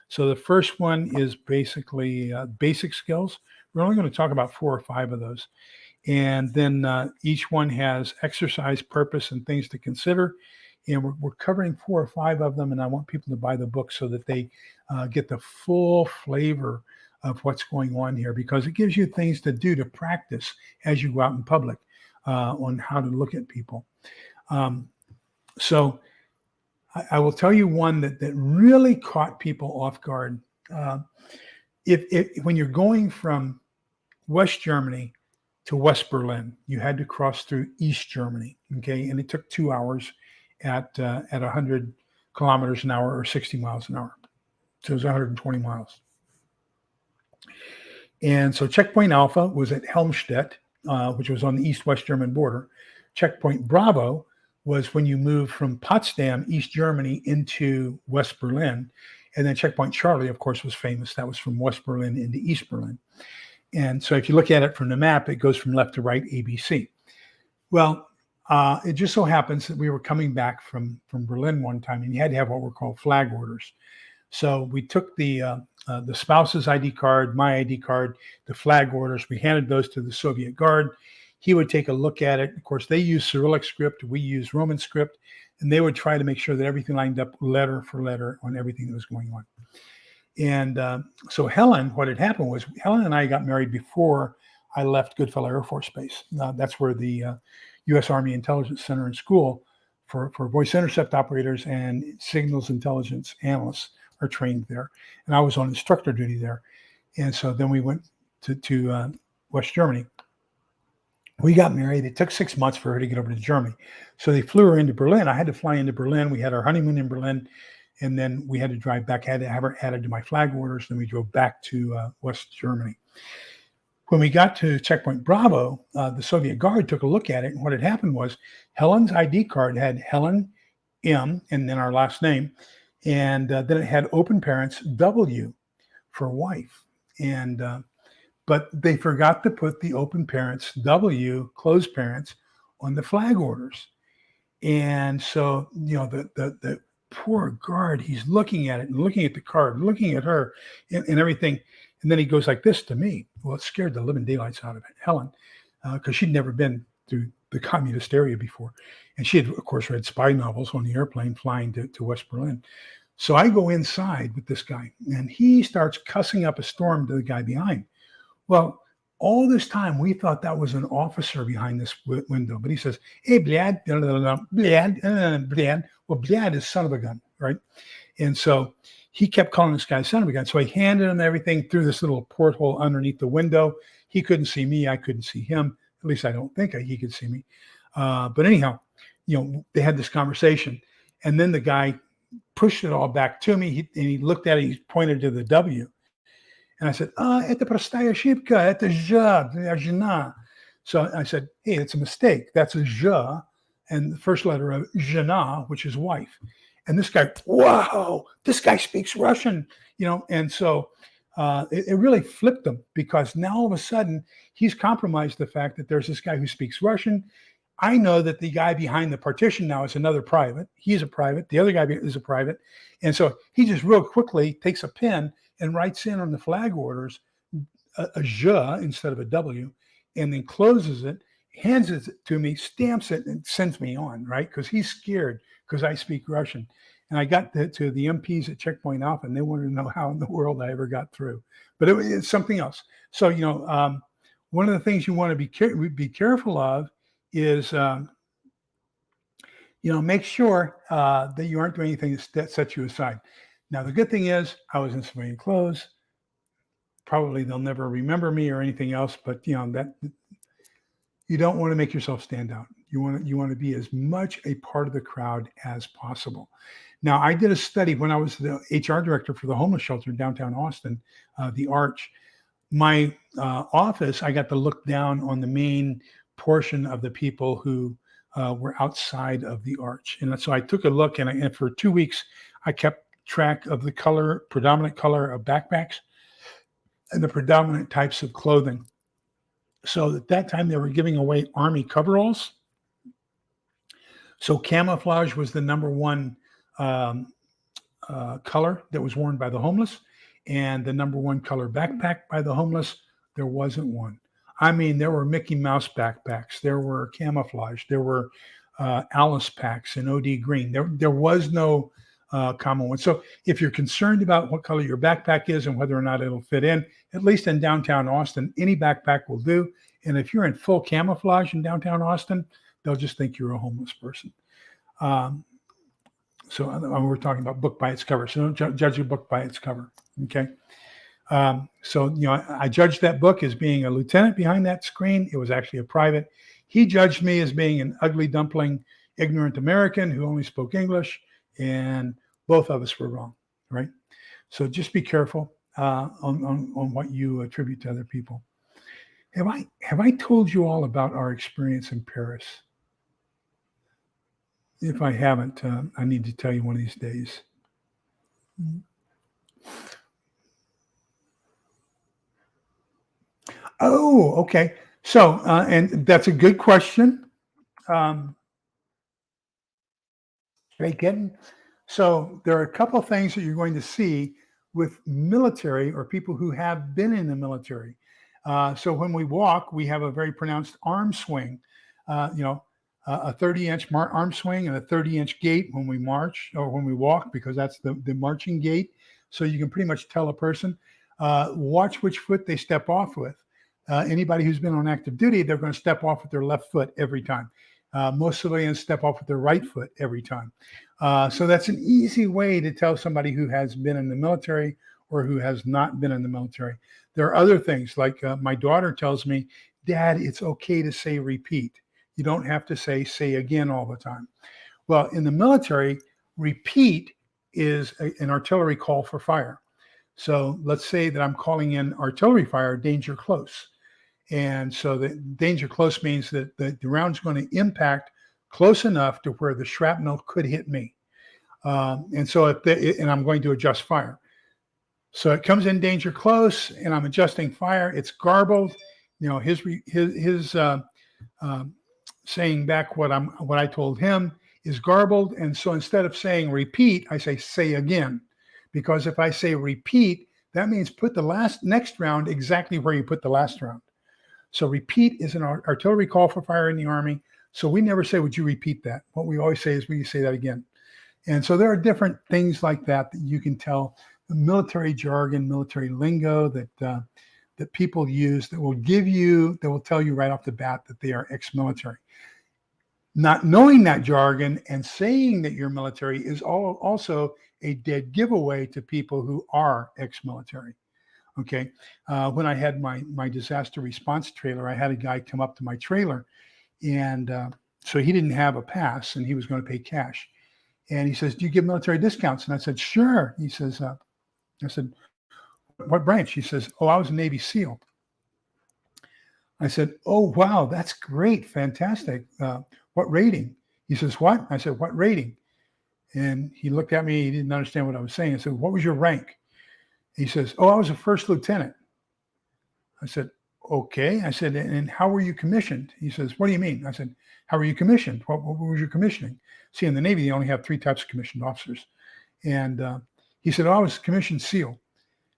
So the first one is basically basic skills. We're only going to talk about 4 or 5 of those. And then each one has exercise, purpose, and things to consider. And we're covering 4 or 5 of them. And I want people to buy the book so that they get the full flavor of what's going on here, because it gives you things to do to practice as you go out in public on how to look at people. So I will tell you one that really caught people off guard. If when you're going from West Germany to West Berlin, you had to cross through East Germany, okay? And it took 2 hours at 100 kilometers an hour or 60 miles an hour. So it was 120 miles. And so Checkpoint Alpha was at Helmstedt, which was on the East-West German border. Checkpoint Bravo was when you moved from Potsdam, East Germany, into West Berlin. And then Checkpoint Charlie, of course, was famous. That was from West Berlin into East Berlin. And so if you look at it from the map, it goes from left to right, ABC. Well, it just so happens that we were coming back from Berlin one time, and you had to have what were called flag orders. So we took the spouse's ID card, my ID card, the flag orders. We handed those to the Soviet guard. He would take a look at it. Of course, they use Cyrillic script. We use Roman script. And they would try to make sure that everything lined up letter for letter on everything that was going on. And so Helen, what had happened was Helen and I got married before I left Goodfellow Air Force Base. That's where the U.S. Army Intelligence Center and School for voice intercept operators and signals intelligence analysts are trained there. And I was on instructor duty there. And so then we went to West Germany. We got married. It took 6 months for her to get over to Germany. So they flew her into Berlin. I had to fly into Berlin. We had our honeymoon in Berlin. And then we had to drive back. I had to have her added to my flag orders. Then we drove back to West Germany. When we got to Checkpoint Bravo, the Soviet guard took a look at it. And what had happened was Helen's ID card had Helen M and then our last name. And then it had open parents W for wife. And but they forgot to put the open parents W, closed parents, on the flag orders. And so, the poor guard, he's looking at it and looking at the card, looking at her and everything. And then he goes like this to me. Well, it scared the living daylights out of Helen, because she'd never been through the communist area before. And she had, of course, read spy novels on the airplane flying to West Berlin. So I go inside with this guy, and he starts cussing up a storm to the guy behind. Well, all this time, we thought that was an officer behind this window. But he says, hey, Blad, Blad. Well, Blad is son of a gun, right? And so he kept calling this guy son of a gun. So I handed him everything through this little porthole underneath the window. He couldn't see me. I couldn't see him. At least I don't think he could see me. But anyhow, they had this conversation. And then the guy pushed it all back to me. He looked at it. He pointed to the W. And I said, это простая ошибка, это жена. So I said, hey, it's a mistake. That's a je, and the first letter of жена, which is wife. And this guy, wow, this guy speaks Russian, And so it really flipped him, because now all of a sudden he's compromised the fact that there's this guy who speaks Russian. I know that the guy behind the partition now is another private. He's a private. The other guy is a private. And so he just real quickly takes a pen and writes in on the flag orders a je instead of a W, and then closes it. hands it to me, stamps it, and sends me on, right? Because he's scared because I speak Russian. And I got to the MPs at Checkpoint Alpha, and they wanted to know how in the world I ever got through. But it's something else. So, one of the things you want to be careful of is, make sure that you aren't doing anything that sets you aside. Now, the good thing is I was in civilian clothes. Probably they'll never remember me or anything else, but that you don't want to make yourself stand out. You want to be as much a part of the crowd as possible. Now, I did a study when I was the HR director for the homeless shelter in downtown Austin, the Arch. My office, I got to look down on the main portion of the people who were outside of the Arch. And so I took a look, and for 2 weeks, I kept track of the predominant color of backpacks and the predominant types of clothing. So at that time, they were giving away Army coveralls. So camouflage was the number one color that was worn by the homeless, and the number one color backpack by the homeless, there wasn't one. I mean, there were Mickey Mouse backpacks, there were camouflage, there were Alice packs in OD green. There was no common one. So if you're concerned about what color your backpack is and whether or not it'll fit in, at least in downtown Austin, any backpack will do. And if you're in full camouflage in downtown Austin, they'll just think you're a homeless person. So we're talking about book by its cover. So don't judge a book by its cover. Okay. So I judged that book as being a lieutenant behind that screen. It was actually a private. He judged me as being an ugly dumpling, ignorant American who only spoke English, and both of us were wrong, right? So just be careful on what you attribute to other people. Have I told you all about our experience in Paris? If I haven't, I need to tell you one of these days. Oh, okay. So, and that's a good question. Again, so there are a couple of things that you're going to see with military or people who have been in the military. So when we walk, we have a very pronounced arm swing. A 30-inch arm swing and a 30-inch gait when we march or when we walk, because that's the marching gait. So you can pretty much tell a person. Watch which foot they step off with. Anybody who's been on active duty, they're going to step off with their left foot every time. Most civilians step off with their right foot every time. So that's an easy way to tell somebody who has been in the military or who has not been in the military. There are other things like my daughter tells me, Dad, it's okay to say repeat. You don't have to say again all the time. Well, in the military, repeat is an artillery call for fire. So let's say that I'm calling in artillery fire, danger close. And so the danger close means that the round's going to impact close enough to where the shrapnel could hit me. And so and I'm going to adjust fire. So it comes in danger close, and I'm adjusting fire. It's garbled. His saying back what I told him is garbled. And so instead of saying repeat, I say again, because if I say repeat, that means put the next round exactly where you put the last round. So repeat is an artillery call for fire in the Army. So we never say, would you repeat that? What we always say is, will you say that again? And so there are different things like that you can tell, the military jargon, military lingo that people use that will tell you right off the bat that they are ex-military. Not knowing that jargon and saying that you're military is also a dead giveaway to people who are ex-military. Okay. When I had my disaster response trailer, I had a guy come up to my trailer, and so he didn't have a pass and he was going to pay cash. And he says, do you give military discounts? And I said, sure. He says, I said, what branch? He says, oh, I was a Navy SEAL. I said, oh, wow, that's great. Fantastic. What rating? He says, what? I said, what rating? And he looked at me. He didn't understand what I was saying. I said, what was your rank? He says, oh, I was a first lieutenant. I said, okay. I said, and how were you commissioned? He says, what do you mean? I said, how were you commissioned? What was your commissioning? See, in the Navy, they only have 3 types of commissioned officers. And he said, oh, I was commissioned SEAL.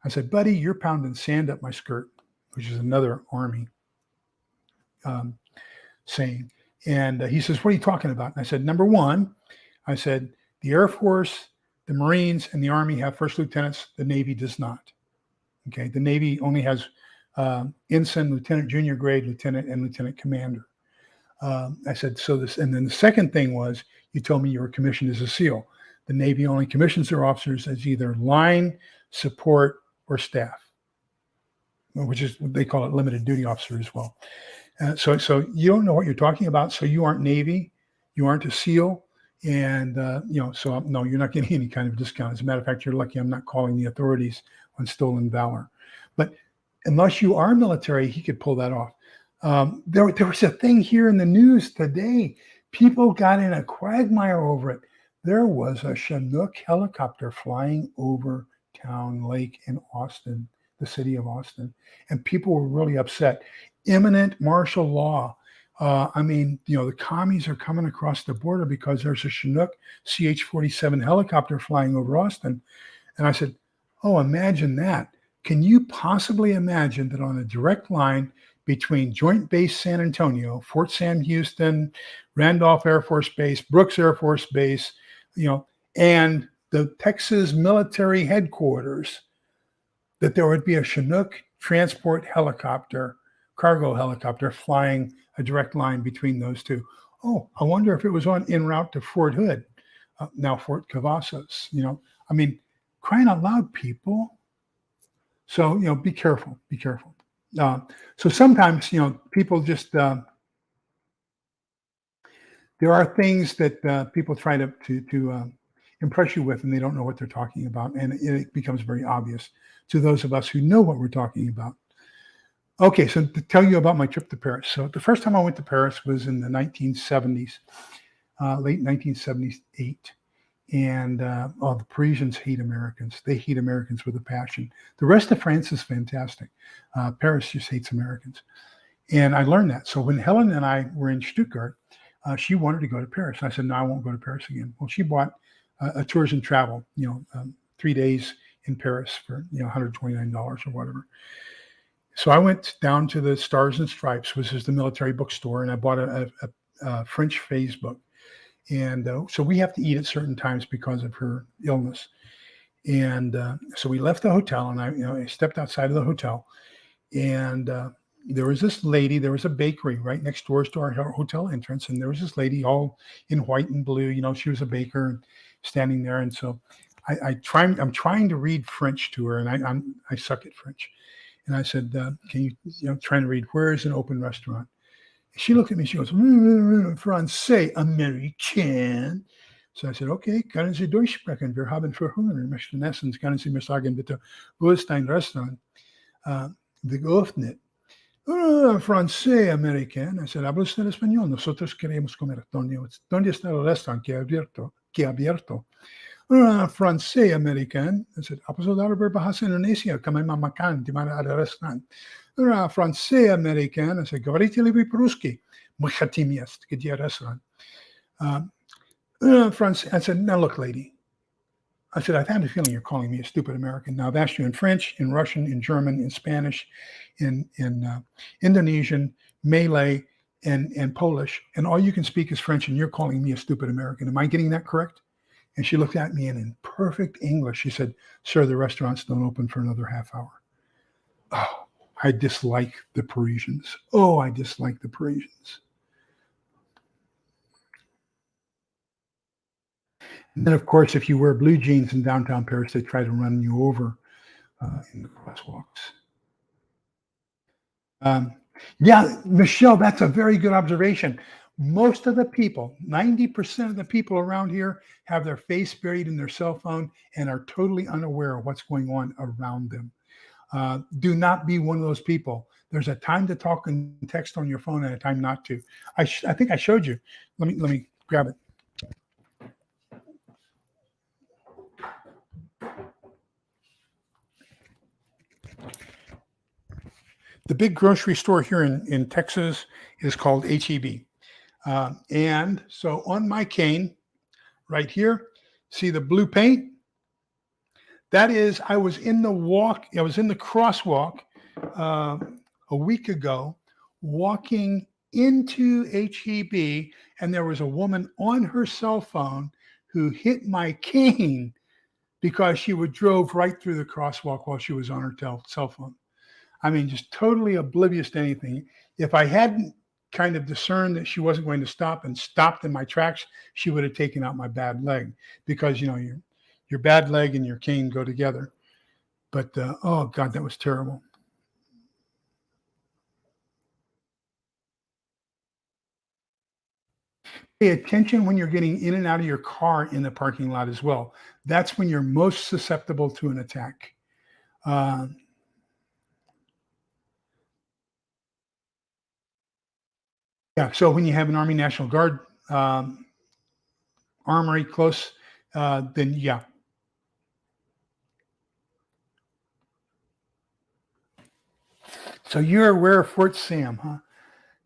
I said, buddy, you're pounding sand up my skirt, which is another Army. saying. And he says, what are you talking about? And I said, number one, I said, the Air Force, the Marines, and the Army have first lieutenants. The Navy does not. Okay. The Navy only has ensign, lieutenant, junior grade, lieutenant, and lieutenant commander. I said, so this, and then the second thing was, you told me you were commissioned as a SEAL. The Navy only commissions their officers as either line, support, or staff, which is what they call it, limited duty officer as well. So you don't know what you're talking about. So you aren't Navy, you aren't a SEAL, and so no, you're not getting any kind of discount. As a matter of fact, you're lucky I'm not calling the authorities on stolen valor. But unless you are military, he could pull that off. There was a thing here in the news today. People got in a quagmire over it. There was a Chinook helicopter flying over Town Lake in Austin, the city of Austin, and people were really upset. Imminent martial law. The commies are coming across the border because there's a Chinook CH-47 helicopter flying over Austin. And I said, oh, imagine that. Can you possibly imagine that on a direct line between Joint Base San Antonio, Fort Sam Houston, Randolph Air Force Base, Brooks Air Force Base, and the Texas military headquarters, that there would be a Chinook transport helicopter, cargo helicopter, flying a direct line between those two? Oh, I wonder if it was en route to Fort Hood, now Fort Cavazos. Crying out loud, people. So, be careful, be careful. So sometimes, people just, there are things that people try to impress you with, and they don't know what they're talking about. And it becomes very obvious to those of us who know what we're talking about. Okay, so to tell you about my trip to Paris. So the first time I went to Paris was in the 1970s, late 1978. And the Parisians hate Americans. They hate Americans with a passion. The rest of France is fantastic. Paris just hates Americans. And I learned that. So when Helen and I were in Stuttgart, she wanted to go to Paris. I said, no, I won't go to Paris again. Well, she bought a tours and travel, 3 days in Paris for, $129 or whatever. So I went down to the Stars and Stripes, which is the military bookstore, and I bought a French phase book. And so we have to eat at certain times because of her illness. And so we left the hotel, and I stepped outside of the hotel, and there was this lady. There was a bakery right next door to our hotel entrance, and there was this lady all in white and blue. She was a baker and standing there. And so I'm trying to read French to her, and I suck at French. And I said, can you, trying to read, where is an open restaurant? She looked at me, she goes, Francais, American. So I said, okay, können Sie Deutsch sprechen? Wir haben für Hunger. Wir möchten essen. Können Sie mir sagen, bitte, wo ist dein Restaurant? Geöffnet. Francais, American. I said, habla usted español? Nosotros queremos comer. ¿Dónde está el restaurant que ha abierto? Francais, American. I said, apa saudara berbahasa Indonesia? Kami makan di mana ada restoran. Francais, American. I said, говорите ли вы по-русски? Мы хотим есть, где ресторан? I said, now look, lady. I said, I've had a feeling you're calling me a stupid American. Now I've asked you in French, in Russian, in German, in Spanish, in Indonesian, Malay, and Polish, and all you can speak is French, and you're calling me a stupid American. Am I getting that correct? And she looked at me, and in perfect English, she said, sir, the restaurants don't open for another half hour. Oh, I dislike the Parisians. Oh, I dislike the Parisians. And then, of course, if you wear blue jeans in downtown Paris, they try to run you over in the crosswalks. Yeah, Michelle, that's a very good observation. Most of the people, 90% of the people around here have their face buried in their cell phone and are totally unaware of what's going on around them. Do not be one of those people. There's a time to talk and text on your phone and a time not to. I think I showed you. Let me grab it. The big grocery store here in Texas is called HEB. And so on my cane right here, see the blue paint? That is, I was in the crosswalk a week ago, walking into HEB, and there was a woman on her cell phone who hit my cane because she would drove right through the crosswalk while she was on her cell phone. I mean, just totally oblivious to anything. If I hadn't kind of discerned that she wasn't going to stop and stopped in my tracks, she would have taken out my bad leg, because your bad leg and your cane go together. But oh God, that was terrible. Pay attention when you're getting in and out of your car in the parking lot as well. That's when you're most susceptible to an attack. Uh, yeah. So when you have an Army National Guard armory close, then yeah. So you're aware of Fort Sam, huh?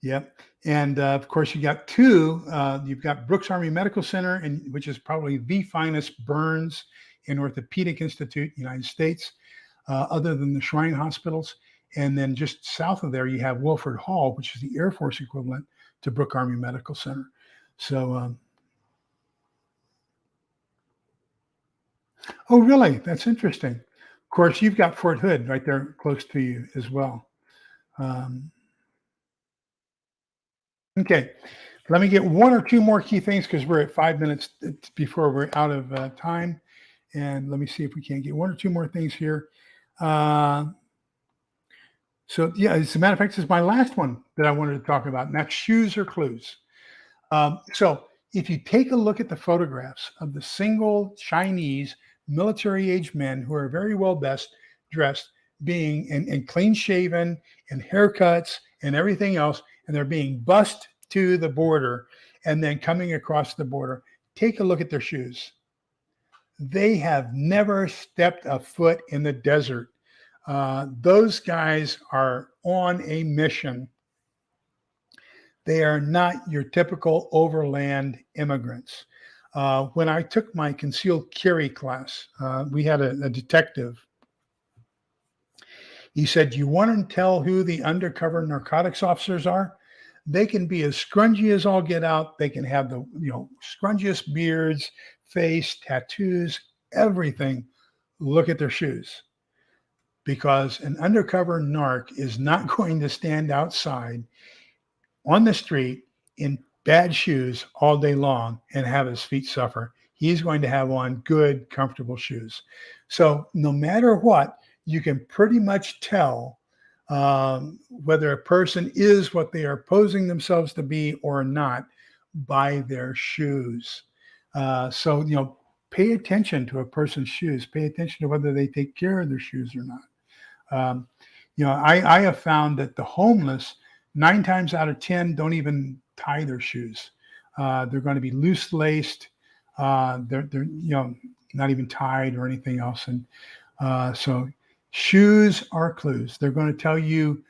Yep. And of course, you got two. You've got Brooks Army Medical Center, and which is probably the finest burns and orthopedic institute in the United States, other than the Shrine hospitals. And then just south of there, you have Wilford Hall, which is the Air Force equivalent to Brooks Army Medical Center. So, oh, really? That's interesting. Of course, you've got Fort Hood right there close to you as well. Um, okay. Let me get one or two more key things because we're at 5 minutes before we're out of time. And let me see if we can't get one or two more things here. So, yeah, as a matter of fact, this is my last one that I wanted to talk about, and that's shoes or clues. So, if you take a look at the photographs of the single Chinese military age men who are very well best dressed, being and clean shaven and haircuts and everything else, and they're being bussed to the border and then coming across the border, take a look at their shoes. They have never stepped a foot in the desert. Those guys are on a mission. They are not your typical overland immigrants. When I took my concealed carry class, we had a detective. He said, "You want to tell who the undercover narcotics officers are? They can be as scrungy as all get out. They can have the scrunchiest beards, face, tattoos, everything. Look at their shoes." Because an undercover narc is not going to stand outside on the street in bad shoes all day long and have his feet suffer. He's going to have on good, comfortable shoes. So no matter what, you can pretty much tell whether a person is what they are posing themselves to be or not by their shoes. So pay attention to a person's shoes. Pay attention to whether they take care of their shoes or not. Um, I have found that the homeless, 9 times out of 10, don't even tie their shoes. They're going to be loose laced. They're not even tied or anything else. And so shoes are clues. They're going to tell you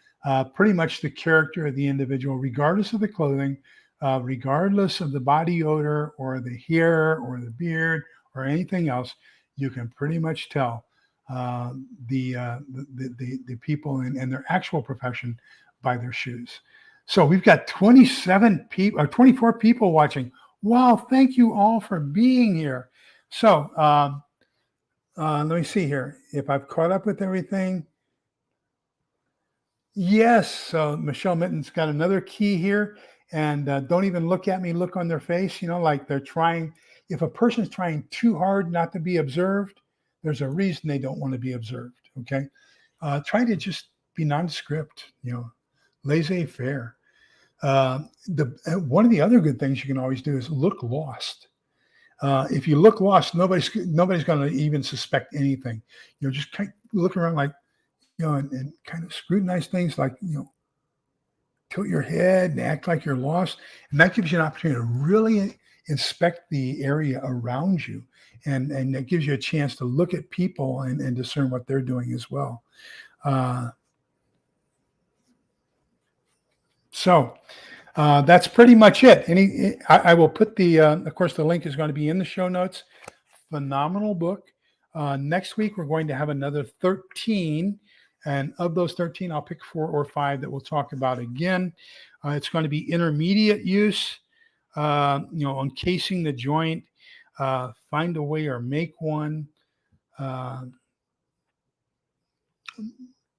pretty much the character of the individual, regardless of the clothing, regardless of the body odor or the hair or the beard or anything else. You can pretty much tell the people and their actual profession by their shoes. So we've got 27 people or 24 people watching. Wow, thank you all for being here. So let me see here if I've caught up with everything. Yes, so Michelle Mitten's got another key here, and don't even look at me, look on their face, like they're trying. If a person's trying too hard not to be observed, there's a reason they don't want to be observed. Okay. Try to just be nondescript, laissez-faire. One of the other good things you can always do is look lost. If you look lost, nobody's going to even suspect anything. Just kind of look around like, and kind of scrutinize things like, tilt your head and act like you're lost. And that gives you an opportunity to really inspect the area around you. And it gives you a chance to look at people and discern what they're doing as well. So that's pretty much it. I will put of course, the link is going to be in the show notes. Phenomenal book. Next week, we're going to have another 13. And of those 13, I'll pick 4 or 5 that we'll talk about again. It's going to be intermediate use, encasing the joint, find a way or make one,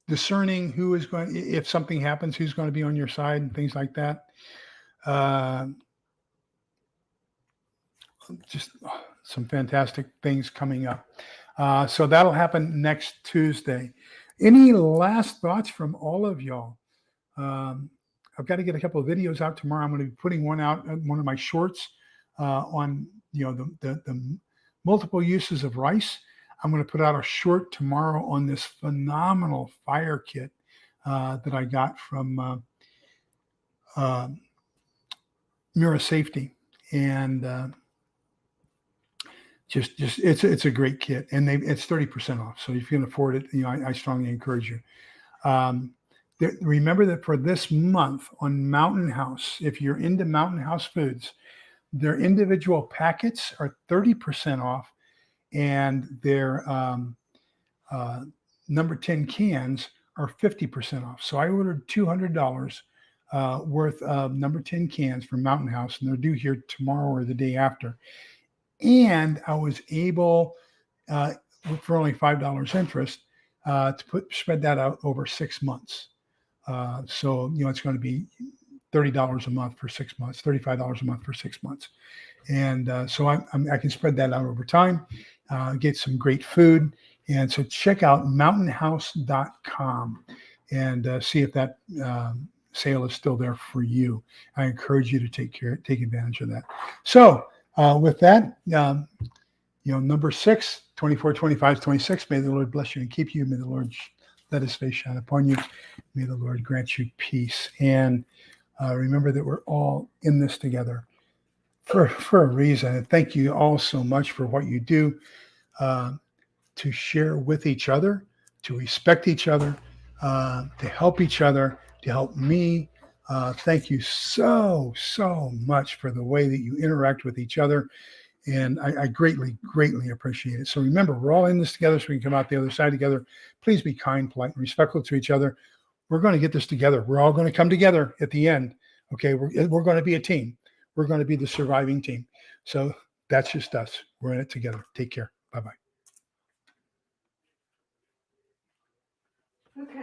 discerning who is going, if something happens, who's going to be on your side and things like that. Just some fantastic things coming up. So that'll happen next Tuesday. Any last thoughts from all of y'all? I've got to get a couple of videos out tomorrow. I'm going to be putting one out, one of my shorts on the multiple uses of rice. I'm going to put out a short tomorrow on this phenomenal fire kit that I got from Mira Safety, and just it's a great kit, and it's 30% off. So if you can afford it, I strongly encourage you. Remember that for this month on Mountain House, if you're into Mountain House foods, their individual packets are 30% off, and their number 10 cans are 50% off. So I ordered $200 worth of number 10 cans from Mountain House, and they're due here tomorrow or the day after. And I was able, for only $5 interest, to spread that out over 6 months. So it's going to be $30 a month for 6 months, $35 a month for 6 months, and so I can spread that out over time, get some great food, and so check out mountainhouse.com and see if that sale is still there for you. I encourage you to take advantage of that. So with that, number 6, 24, 25, 26, may the Lord bless you and keep you. May the Lord let his face shine upon you. May the Lord grant you peace. And remember that we're all in this together for a reason. And thank you all so much for what you do to share with each other, to respect each other, to help each other, to help me. Thank you so much for the way that you interact with each other. And I greatly appreciate it. So remember, we're all in this together so we can come out the other side together. Please be kind, polite, and respectful to each other. We're going to get this together. We're all going to come together at the end. Okay, we're going to be a team. We're going to be the surviving team. So that's just us. We're in it together. Take care. Bye-bye. Okay.